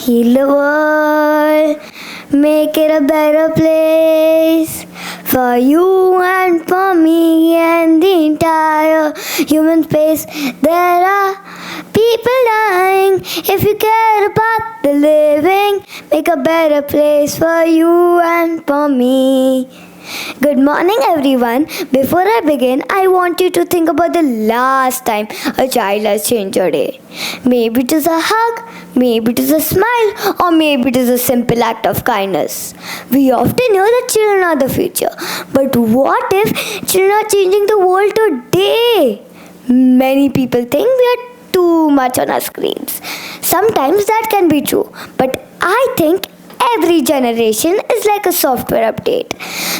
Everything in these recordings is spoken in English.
Heal the world, make it a better place for you and for me and the entire human space. There are people dying. If you care about the living, make a better place for you and for me. Good morning, everyone. Before I begin, I want you to think about the last time a child has changed your day. Maybe it is a hug, maybe it is a smile, or maybe it is a simple act of kindness. We often hear that children are the future. But what if children are changing the world today? Many people think we are too much on our screens. Sometimes that can be true, but I think every generation is like a software update.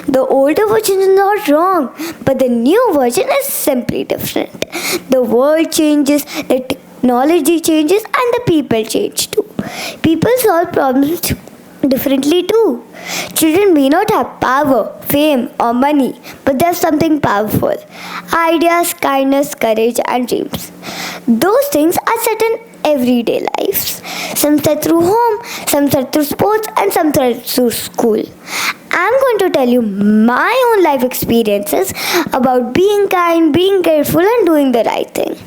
The older version is not wrong, but the new version is simply different. The world changes, the technology changes, and the people change too. People solve problems differently too. Children may not have power, fame, or money, but they have something powerful: ideas, kindness, courage, and dreams. Those things are set in everyday lives. Some set through home, some set through sports, and some set through school. I'm going to tell you my own life experiences about being kind, being careful, and doing the right thing.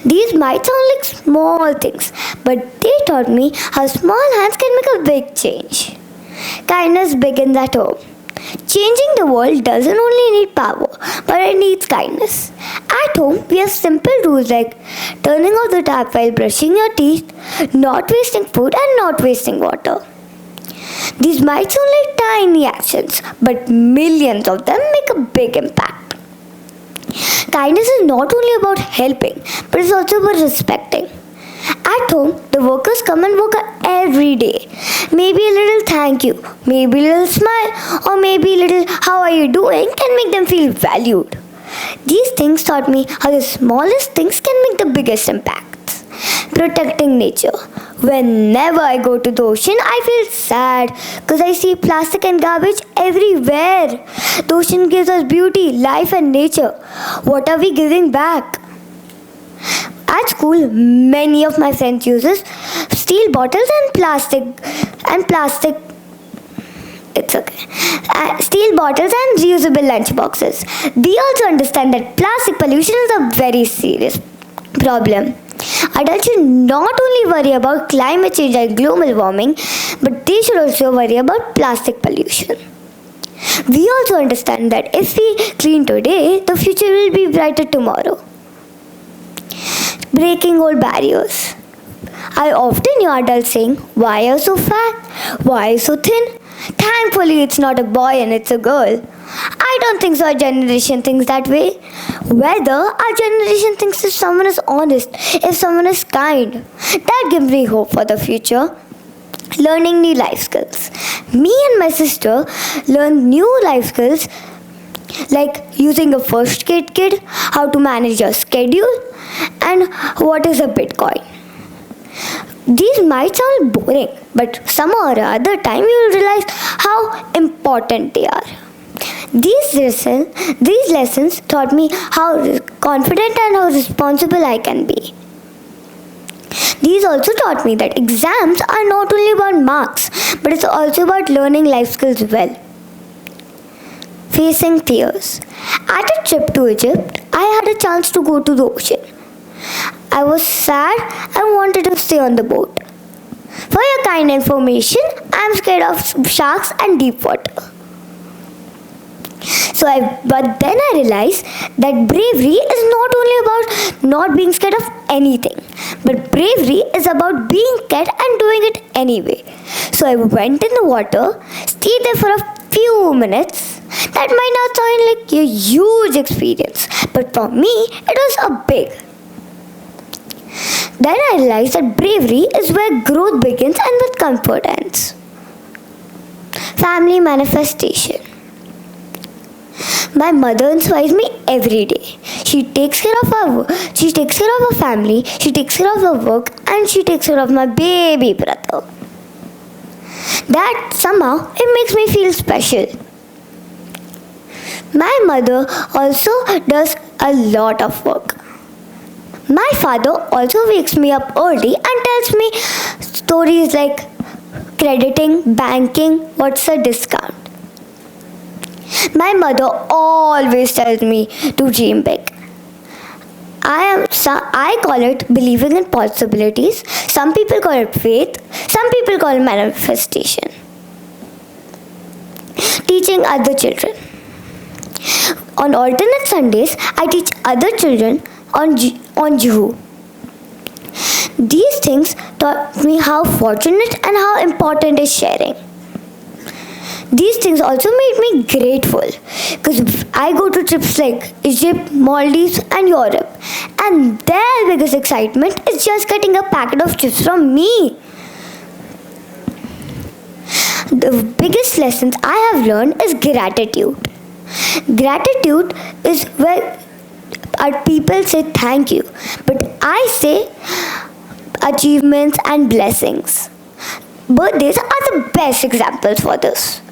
These might sound like small things, but they taught me how small hands can make a big change. Kindness begins at home. Changing the world doesn't only need power, but it needs kindness. At home, we have simple rules like turning off the tap while brushing your teeth, not wasting food, and not wasting water. These might sound like tiny actions, but millions of them make a big impact. Kindness is not only about helping, but it's also about respecting. At home, the workers come and work every day. Maybe a little thank you, maybe a little smile, or maybe a little how are you doing can make them feel valued. These things taught me how the smallest things can make the biggest impacts. Protecting nature. Whenever I go to the ocean, I feel sad because I see plastic and garbage everywhere. The ocean gives us beauty, life, and nature. What are we giving back? At school, many of my friends uses steel bottles and plastic. It's okay. Steel bottles and reusable lunch boxes. We also understand that plastic pollution is a very serious problem. Adults should not only worry about climate change and global warming, but they should also worry about plastic pollution. We also understand that if we clean today, the future will be brighter tomorrow. Breaking old barriers. I often hear adults saying, "Why are you so fat? Why are you so thin?" Thankfully, it's not a boy and it's a girl. I don't think so our generation thinks that way. Whether our generation thinks if someone is honest, if someone is kind, that gives me hope for the future. Learning new life skills. Me and my sister learned new life skills like using a first aid kit, how to manage your schedule, and what is a Bitcoin. These might sound boring, but some or other time you will realize how important they are. These lessons taught me how confident and how responsible I can be. These also taught me that exams are not only about marks, but it's also about learning life skills well. Facing fears. At a trip to Egypt, I had a chance to go to the ocean. I was sad and wanted to stay on the boat. For your kind information, I am scared of sharks and deep water. But then I realized that bravery is not only about not being scared of anything, but bravery is about being scared and doing it anyway. So I went in the water, stayed there for a few minutes. That might not sound like a huge experience, but for me, it was a big. Then I realized that bravery is where growth begins and with comfort ends. Family manifestation. My mother inspires me every day. She takes care of her family, she takes care of her work, and she takes care of my baby brother. That somehow it makes me feel special. My mother also does a lot of work. My father also wakes me up early and tells me stories like crediting, banking, what's a discount. My mother always tells me to dream big. I call it believing in possibilities. Some people call it faith. Some people call it manifestation. Teaching other children. On alternate Sundays, I teach other children on Juhu. These things taught me how fortunate and how important is sharing. These things also made me grateful because I go to trips like Egypt, Maldives and Europe, and their biggest excitement is just getting a packet of chips from me. The biggest lessons I have learned is gratitude. Gratitude is where our people say thank you, but I say achievements and blessings. Birthdays are the best examples for this.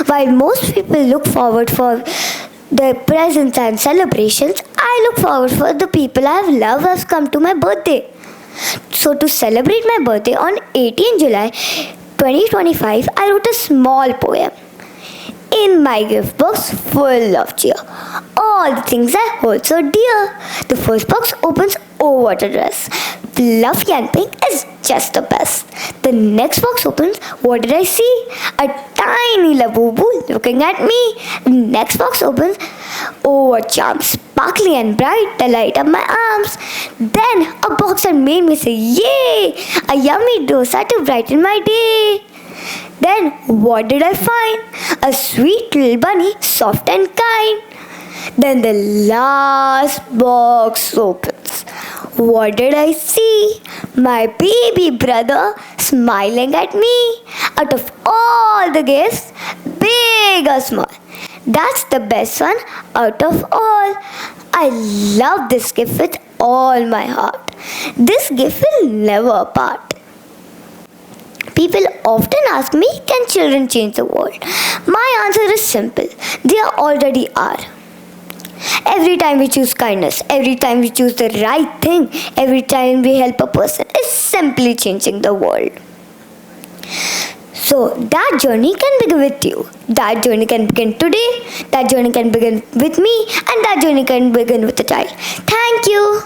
While most people look forward for their presents and celebrations, I look forward for the people I have loved has come to my birthday. So to celebrate my birthday on 18 July 2025, I wrote a small poem. In my gift box full of cheer, all the things I hold so dear. The first box opens, oh what a dress, fluffy and pink is just the best. The next box opens, what did I see? A tiny labubu looking at me. The next box opens, oh what charm, sparkly and bright, the light up my arms. Then a box that made me say yay, a yummy dosa to brighten my day. Then what did I find? A sweet little bunny, soft and kind. Then the last box opens. What did I see? My baby brother smiling at me. Out of all the gifts, big or small, that's the best one out of all. I love this gift with all my heart. This gift will never part. People often ask me, can children change the world? My answer is simple. They already are. Every time we choose kindness, every time we choose the right thing, every time we help a person, is simply changing the world. So that journey can begin with you. That journey can begin today. That journey can begin with me. And that journey can begin with a child. Thank you.